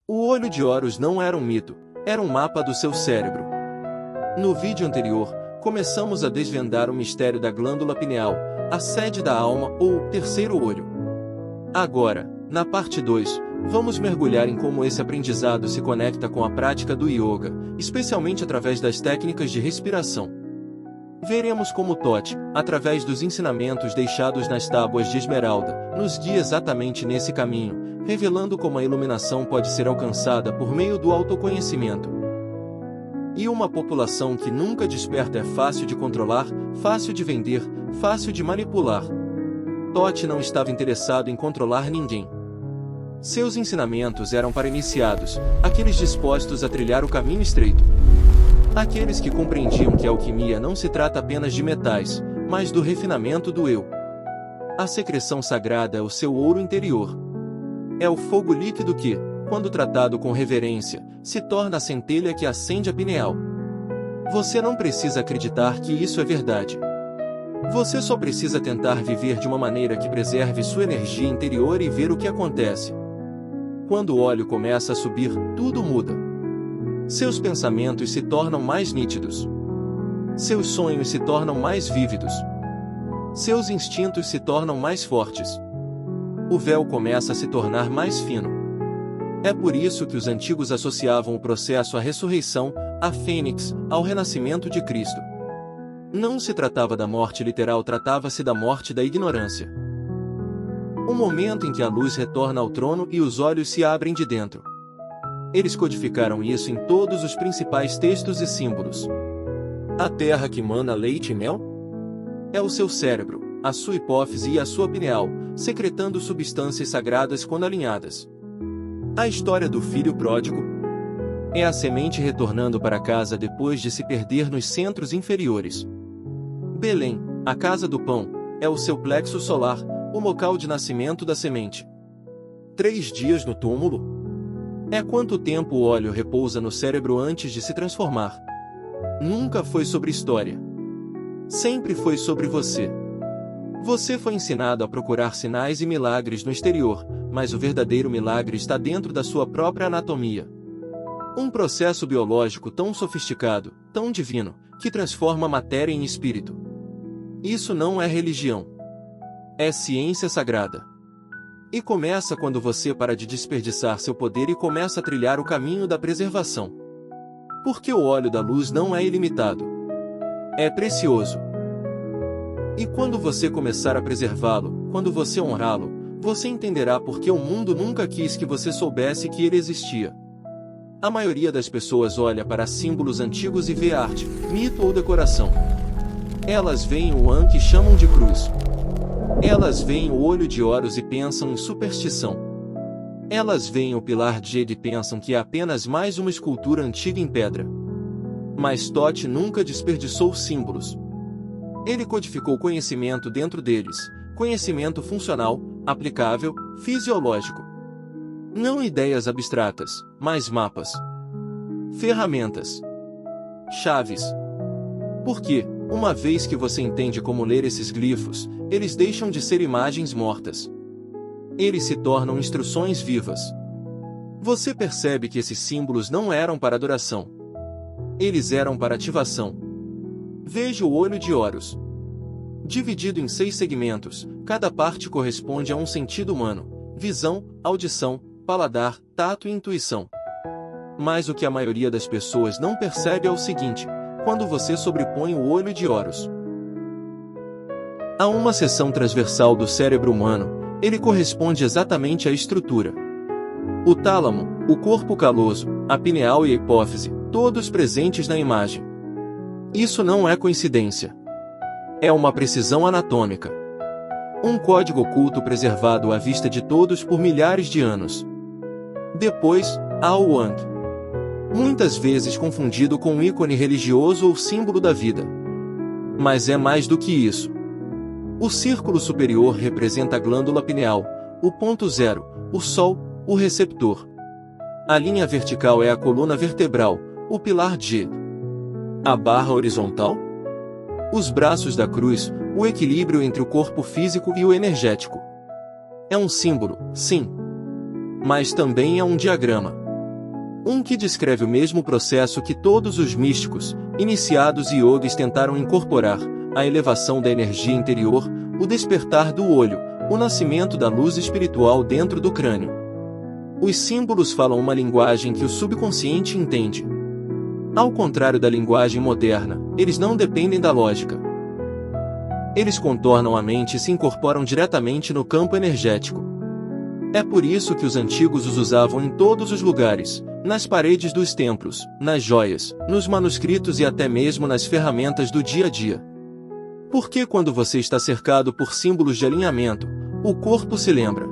O olho de Horus não era um mito, era um mapa do seu cérebro. No vídeo anterior, começamos a desvendar o mistério da glândula pineal, a sede da alma ou terceiro olho. Agora, na parte 2, vamos mergulhar em como esse aprendizado se conecta com a prática do yoga, especialmente através das técnicas de respiração. Veremos como Totti, através dos ensinamentos deixados nas tábuas de esmeralda, nos guia exatamente nesse caminho, revelando como a iluminação pode ser alcançada por meio do autoconhecimento. E uma população que nunca desperta é fácil de controlar, fácil de vender, fácil de manipular. Totti não estava interessado em controlar ninguém. Seus ensinamentos eram para iniciados, aqueles dispostos a trilhar o caminho estreito. Aqueles que compreendiam que a alquimia não se trata apenas de metais, mas do refinamento do eu. A secreção sagrada é o seu ouro interior. É o fogo líquido que, quando tratado com reverência, se torna a centelha que acende a pineal. Você não precisa acreditar que isso é verdade. Você só precisa tentar viver de uma maneira que preserve sua energia interior e ver o que acontece. Quando o óleo começa a subir, tudo muda. Seus pensamentos se tornam mais nítidos. Seus sonhos se tornam mais vívidos. Seus instintos se tornam mais fortes. O véu começa a se tornar mais fino. É por isso que os antigos associavam o processo à ressurreição, à fênix, ao renascimento de Cristo. Não se tratava da morte literal, tratava-se da morte da ignorância. O momento em que a luz retorna ao trono e os olhos se abrem de dentro. Eles codificaram isso em todos os principais textos e símbolos. A terra que mana leite e mel? É o seu cérebro, a sua hipófise e a sua pineal, secretando substâncias sagradas quando alinhadas. A história do filho pródigo é a semente retornando para casa depois de se perder nos centros inferiores. Belém, a casa do pão, é o seu plexo solar, o local de nascimento da semente. 3 dias no túmulo? É quanto tempo o óleo repousa no cérebro antes de se transformar. Nunca foi sobre história. Sempre foi sobre você. Você foi ensinado a procurar sinais e milagres no exterior, mas o verdadeiro milagre está dentro da sua própria anatomia. Um processo biológico tão sofisticado, tão divino, que transforma matéria em espírito. Isso não é religião. É ciência sagrada. E começa quando você para de desperdiçar seu poder e começa a trilhar o caminho da preservação. Porque o óleo da luz não é ilimitado. É precioso. E quando você começar a preservá-lo, quando você honrá-lo, você entenderá por que o mundo nunca quis que você soubesse que ele existia. A maioria das pessoas olha para símbolos antigos e vê arte, mito ou decoração. Elas veem o An que chamam de cruz. Elas veem o olho de Horus e pensam em superstição. Elas veem o pilar de Jade e pensam que é apenas mais uma escultura antiga em pedra. Mas Totti nunca desperdiçou símbolos. Ele codificou conhecimento dentro deles, conhecimento funcional, aplicável, fisiológico. Não ideias abstratas, mas mapas. Ferramentas. Chaves. Porque, uma vez que você entende como ler esses glifos, eles deixam de ser imagens mortas. Eles se tornam instruções vivas. Você percebe que esses símbolos não eram para adoração. Eles eram para ativação. Veja o olho de Horus. Dividido em 6 segmentos, cada parte corresponde a um sentido humano: visão, audição, paladar, tato e intuição. Mas o que a maioria das pessoas não percebe é o seguinte: quando você sobrepõe o olho de Horus a uma seção transversal do cérebro humano, ele corresponde exatamente à estrutura. O tálamo, o corpo caloso, a pineal e a hipófise, todos presentes na imagem. Isso não é coincidência. É uma precisão anatômica. Um código oculto preservado à vista de todos por milhares de anos. Depois, há o Wang. Muitas vezes confundido com um ícone religioso ou símbolo da vida. Mas é mais do que isso. O círculo superior representa a glândula pineal, o ponto zero, o sol, o receptor. A linha vertical é a coluna vertebral, o pilar G. A barra horizontal? Os braços da cruz, o equilíbrio entre o corpo físico e o energético. É um símbolo, sim. Mas também é um diagrama. Um que descreve o mesmo processo que todos os místicos, iniciados e yogis tentaram incorporar, a elevação da energia interior, o despertar do olho, o nascimento da luz espiritual dentro do crânio. Os símbolos falam uma linguagem que o subconsciente entende. Ao contrário da linguagem moderna, eles não dependem da lógica. Eles contornam a mente e se incorporam diretamente no campo energético. É por isso que os antigos os usavam em todos os lugares, nas paredes dos templos, nas joias, nos manuscritos e até mesmo nas ferramentas do dia a dia. Porque quando você está cercado por símbolos de alinhamento, o corpo se lembra.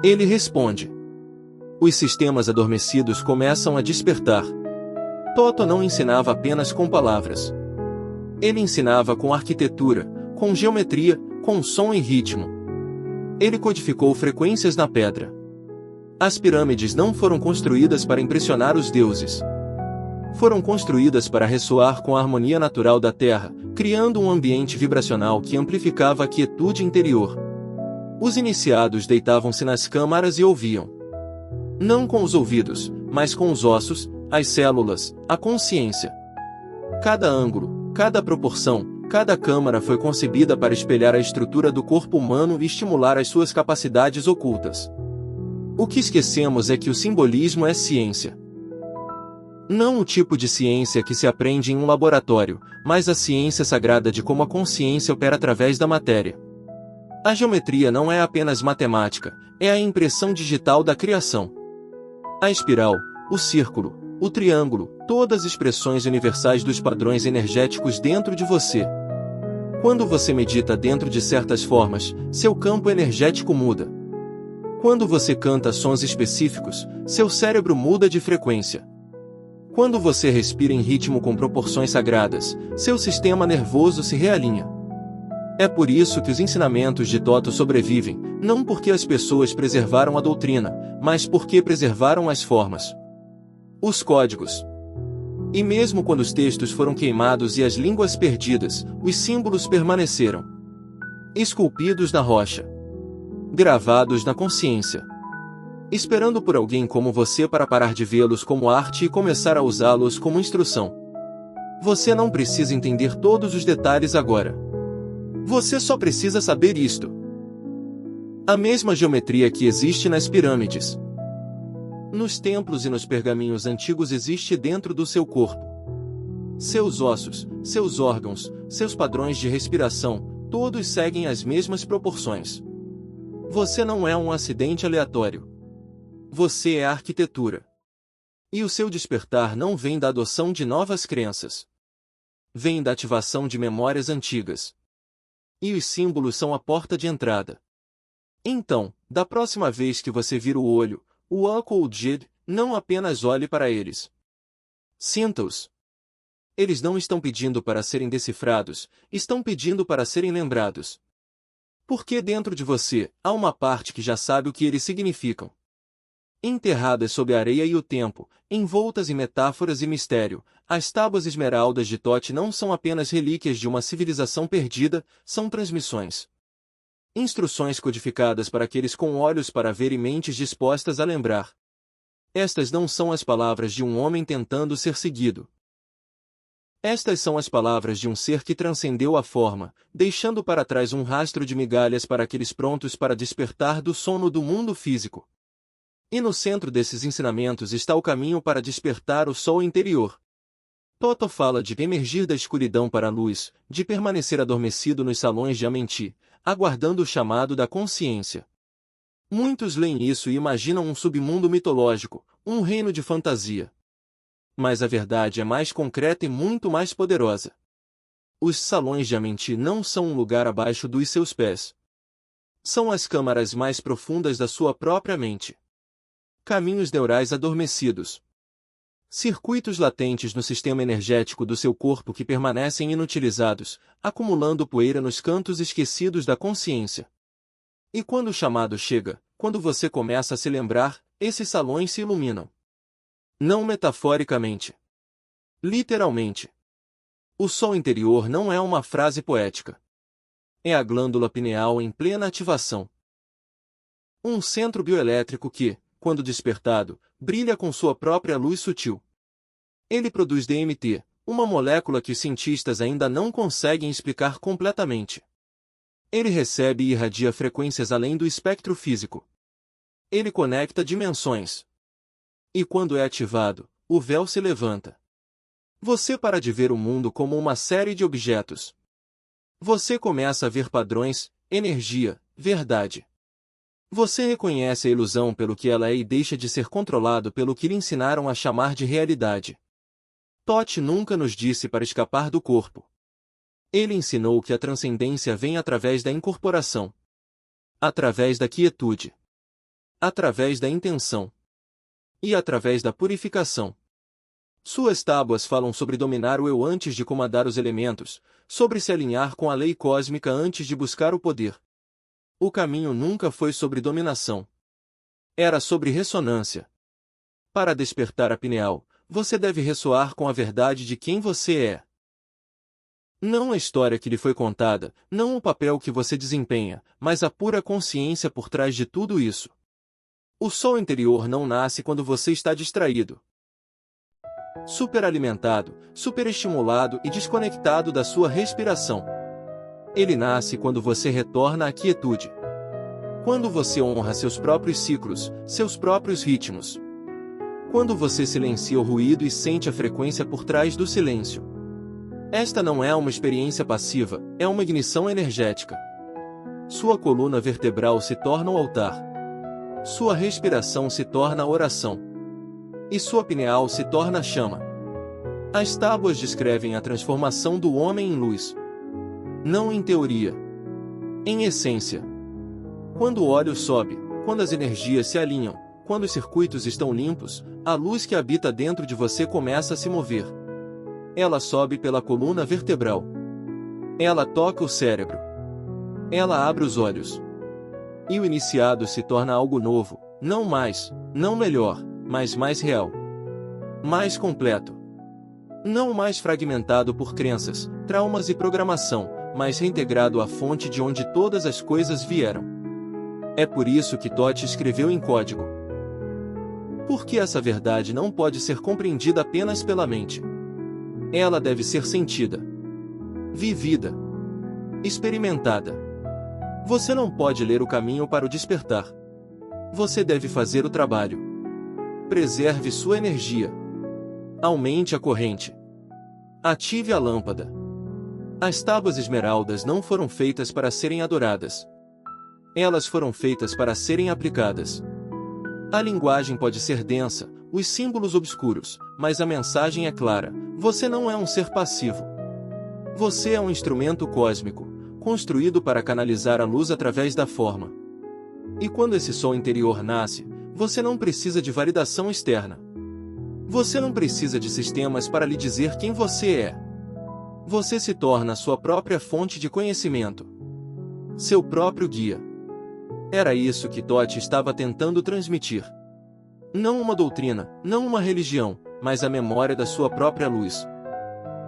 Ele responde. Os sistemas adormecidos começam a despertar. Toto não ensinava apenas com palavras. Ele ensinava com arquitetura, com geometria, com som e ritmo. Ele codificou frequências na pedra. As pirâmides não foram construídas para impressionar os deuses. Foram construídas para ressoar com a harmonia natural da Terra, criando um ambiente vibracional que amplificava a quietude interior. Os iniciados deitavam-se nas câmaras e ouviam. Não com os ouvidos, mas com os ossos, as células, a consciência. Cada ângulo, cada proporção, cada câmara foi concebida para espelhar a estrutura do corpo humano e estimular as suas capacidades ocultas. O que esquecemos é que o simbolismo é ciência. Não o tipo de ciência que se aprende em um laboratório, mas a ciência sagrada de como a consciência opera através da matéria. A geometria não é apenas matemática, é a impressão digital da criação. A espiral, o círculo, o triângulo, todas as expressões universais dos padrões energéticos dentro de você. Quando você medita dentro de certas formas, seu campo energético muda. Quando você canta sons específicos, seu cérebro muda de frequência. Quando você respira em ritmo com proporções sagradas, seu sistema nervoso se realinha. É por isso que os ensinamentos de Toto sobrevivem, não porque as pessoas preservaram a doutrina, mas porque preservaram as formas. Os códigos. E mesmo quando os textos foram queimados e as línguas perdidas, os símbolos permaneceram. Esculpidos na rocha. Gravados na consciência. Esperando por alguém como você para parar de vê-los como arte e começar a usá-los como instrução. Você não precisa entender todos os detalhes agora. Você só precisa saber isto. A mesma geometria que existe nas pirâmides, nos templos e nos pergaminhos antigos existe dentro do seu corpo. Seus ossos, seus órgãos, seus padrões de respiração, todos seguem as mesmas proporções. Você não é um acidente aleatório. Você é a arquitetura. E o seu despertar não vem da adoção de novas crenças. Vem da ativação de memórias antigas. E os símbolos são a porta de entrada. Então, da próxima vez que você vir o olho, o Ak ou o Djed, não apenas olhe para eles. Sinta-os. Eles não estão pedindo para serem decifrados, estão pedindo para serem lembrados. Porque dentro de você, há uma parte que já sabe o que eles significam. Enterradas sob a areia e o tempo, envoltas em metáforas e mistério, as tábuas esmeraldas de Thoth não são apenas relíquias de uma civilização perdida, são transmissões. Instruções codificadas para aqueles com olhos para ver e mentes dispostas a lembrar. Estas não são as palavras de um homem tentando ser seguido. Estas são as palavras de um ser que transcendeu a forma, deixando para trás um rastro de migalhas para aqueles prontos para despertar do sono do mundo físico. E no centro desses ensinamentos está o caminho para despertar o sol interior. Toto fala de emergir da escuridão para a luz, de permanecer adormecido nos salões de Amenti, aguardando o chamado da consciência. Muitos leem isso e imaginam um submundo mitológico, um reino de fantasia. Mas a verdade é mais concreta e muito mais poderosa. Os salões de Amenti não são um lugar abaixo dos seus pés. São as câmaras mais profundas da sua própria mente. Caminhos neurais adormecidos. Circuitos latentes no sistema energético do seu corpo que permanecem inutilizados, acumulando poeira nos cantos esquecidos da consciência. E quando o chamado chega, quando você começa a se lembrar, esses salões se iluminam. Não metaforicamente. Literalmente. O sol interior não é uma frase poética. É a glândula pineal em plena ativação. Um centro bioelétrico que, quando despertado, brilha com sua própria luz sutil. Ele produz DMT, uma molécula que os cientistas ainda não conseguem explicar completamente. Ele recebe e irradia frequências além do espectro físico. Ele conecta dimensões. E quando é ativado, o véu se levanta. Você para de ver o mundo como uma série de objetos. Você começa a ver padrões, energia, verdade. Você reconhece a ilusão pelo que ela é e deixa de ser controlado pelo que lhe ensinaram a chamar de realidade. Tote nunca nos disse para escapar do corpo. Ele ensinou que a transcendência vem através da incorporação, através da quietude, através da intenção e através da purificação. Suas tábuas falam sobre dominar o eu antes de comandar os elementos, sobre se alinhar com a lei cósmica antes de buscar o poder. O caminho nunca foi sobre dominação. Era sobre ressonância. Para despertar a pineal, você deve ressoar com a verdade de quem você é. Não a história que lhe foi contada, não o papel que você desempenha, mas a pura consciência por trás de tudo isso. O sol interior não nasce quando você está distraído, superalimentado, superestimulado e desconectado da sua respiração. Ele nasce quando você retorna à quietude. Quando você honra seus próprios ciclos, seus próprios ritmos. Quando você silencia o ruído e sente a frequência por trás do silêncio. Esta não é uma experiência passiva, é uma ignição energética. Sua coluna vertebral se torna o altar. Sua respiração se torna a oração. E sua pineal se torna a chama. As tábuas descrevem a transformação do homem em luz. Não em teoria. Em essência. Quando o óleo sobe, quando as energias se alinham, quando os circuitos estão limpos, a luz que habita dentro de você começa a se mover. Ela sobe pela coluna vertebral. Ela toca o cérebro. Ela abre os olhos. E o iniciado se torna algo novo, não mais, não melhor, mas mais real. Mais completo. Não mais fragmentado por crenças, traumas e programação, mas reintegrado à fonte de onde todas as coisas vieram. É por isso que Tote escreveu em código. Porque essa verdade não pode ser compreendida apenas pela mente. Ela deve ser sentida, vivida, experimentada. Você não pode ler o caminho para o despertar. Você deve fazer o trabalho. Preserve sua energia. Aumente a corrente. Ative a lâmpada. As tábuas esmeraldas não foram feitas para serem adoradas. Elas foram feitas para serem aplicadas. A linguagem pode ser densa, os símbolos obscuros, mas a mensagem é clara. Você não é um ser passivo. Você é um instrumento cósmico, construído para canalizar a luz através da forma. E quando esse sol interior nasce, você não precisa de validação externa. Você não precisa de sistemas para lhe dizer quem você é. Você se torna a sua própria fonte de conhecimento. Seu próprio guia. Era isso que Tote estava tentando transmitir. Não uma doutrina, não uma religião, mas a memória da sua própria luz.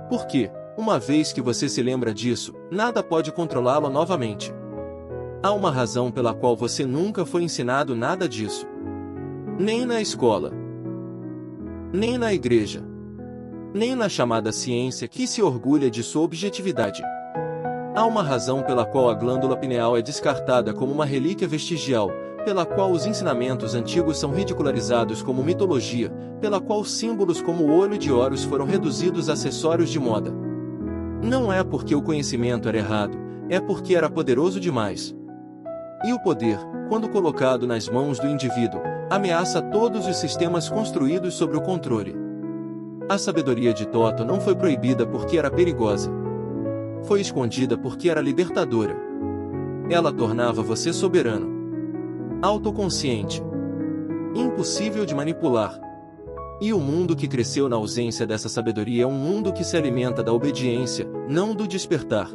Porque, uma vez que você se lembra disso, nada pode controlá-lo novamente. Há uma razão pela qual você nunca foi ensinado nada disso. Nem na escola. Nem na igreja. Nem na chamada ciência que se orgulha de sua objetividade. Há uma razão pela qual a glândula pineal é descartada como uma relíquia vestigial, pela qual os ensinamentos antigos são ridicularizados como mitologia, pela qual símbolos como o olho de Horus foram reduzidos a acessórios de moda. Não é porque o conhecimento era errado, é porque era poderoso demais. E o poder, quando colocado nas mãos do indivíduo, ameaça todos os sistemas construídos sobre o controle. A sabedoria de Toto não foi proibida porque era perigosa. Foi escondida porque era libertadora. Ela tornava você soberano, autoconsciente, impossível de manipular. E o mundo que cresceu na ausência dessa sabedoria é um mundo que se alimenta da obediência, não do despertar.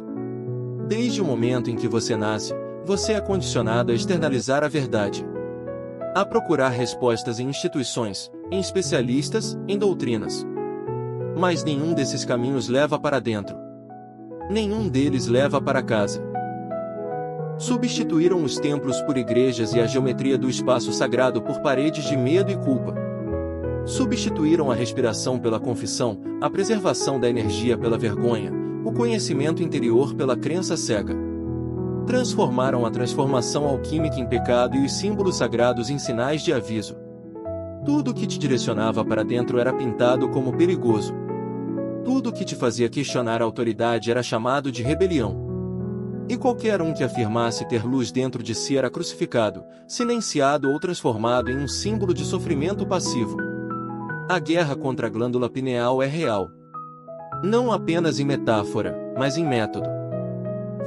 Desde o momento em que você nasce, você é condicionado a externalizar a verdade. A procurar respostas em instituições, em especialistas, em doutrinas. Mas nenhum desses caminhos leva para dentro. Nenhum deles leva para casa. Substituíram os templos por igrejas e a geometria do espaço sagrado por paredes de medo e culpa. Substituíram a respiração pela confissão, a preservação da energia pela vergonha, o conhecimento interior pela crença cega. Transformaram a transformação alquímica em pecado e os símbolos sagrados em sinais de aviso. Tudo que te direcionava para dentro era pintado como perigoso. Tudo que te fazia questionar a autoridade era chamado de rebelião. E qualquer um que afirmasse ter luz dentro de si era crucificado, silenciado ou transformado em um símbolo de sofrimento passivo. A guerra contra a glândula pineal é real. Não apenas em metáfora, mas em método.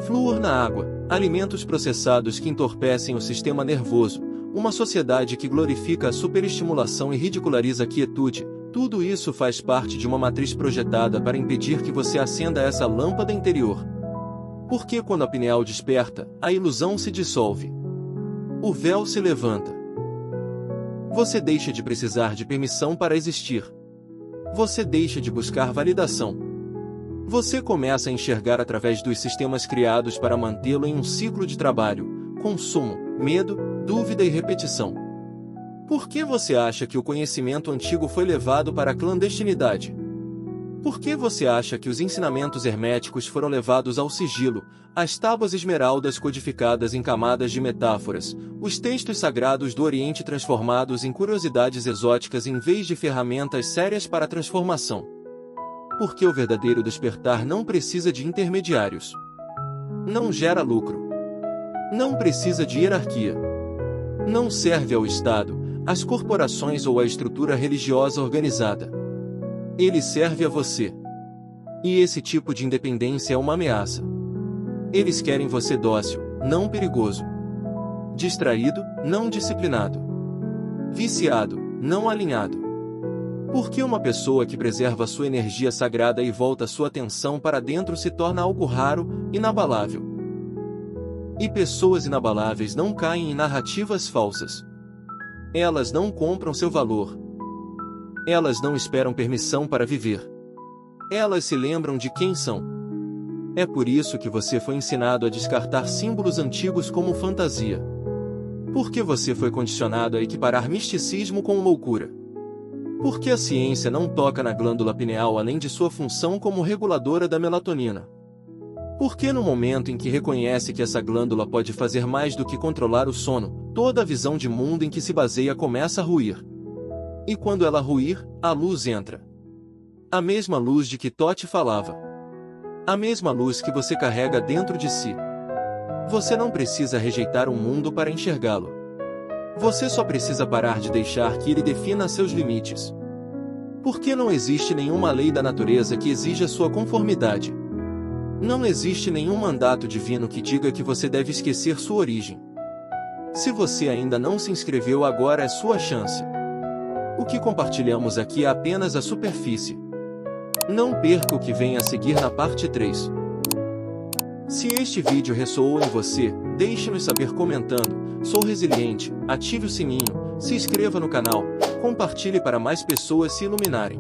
Flúor na água, alimentos processados que entorpecem o sistema nervoso, uma sociedade que glorifica a superestimulação e ridiculariza a quietude, tudo isso faz parte de uma matriz projetada para impedir que você acenda essa lâmpada interior. Porque quando a pineal desperta, a ilusão se dissolve. O véu se levanta. Você deixa de precisar de permissão para existir. Você deixa de buscar validação. Você começa a enxergar através dos sistemas criados para mantê-lo em um ciclo de trabalho, consumo, medo, dúvida e repetição. Por que você acha que o conhecimento antigo foi levado para a clandestinidade? Por que você acha que os ensinamentos herméticos foram levados ao sigilo, as tábuas esmeraldas codificadas em camadas de metáforas, os textos sagrados do Oriente transformados em curiosidades exóticas em vez de ferramentas sérias para a transformação? Porque o verdadeiro despertar não precisa de intermediários. Não gera lucro. Não precisa de hierarquia. Não serve ao Estado, às corporações ou à estrutura religiosa organizada. Ele serve a você. E esse tipo de independência é uma ameaça. Eles querem você dócil, não perigoso. Distraído, não disciplinado. Viciado, não alinhado. Por que uma pessoa que preserva sua energia sagrada e volta sua atenção para dentro se torna algo raro, inabalável? E pessoas inabaláveis não caem em narrativas falsas. Elas não compram seu valor. Elas não esperam permissão para viver. Elas se lembram de quem são. É por isso que você foi ensinado a descartar símbolos antigos como fantasia. Porque você foi condicionado a equiparar misticismo com loucura. Porque a ciência não toca na glândula pineal além de sua função como reguladora da melatonina. Porque no momento em que reconhece que essa glândula pode fazer mais do que controlar o sono, toda a visão de mundo em que se baseia começa a ruir. E quando ela ruir, a luz entra. A mesma luz de que Tote falava. A mesma luz que você carrega dentro de si. Você não precisa rejeitar o mundo para enxergá-lo. Você só precisa parar de deixar que ele defina seus limites. Porque não existe nenhuma lei da natureza que exija sua conformidade. Não existe nenhum mandato divino que diga que você deve esquecer sua origem. Se você ainda não se inscreveu, agora é sua chance. O que compartilhamos aqui é apenas a superfície. Não perca o que vem a seguir na parte 3. Se este vídeo ressoou em você, deixe-nos saber comentando. Sou resiliente, ative o sininho, se inscreva no canal, compartilhe para mais pessoas se iluminarem.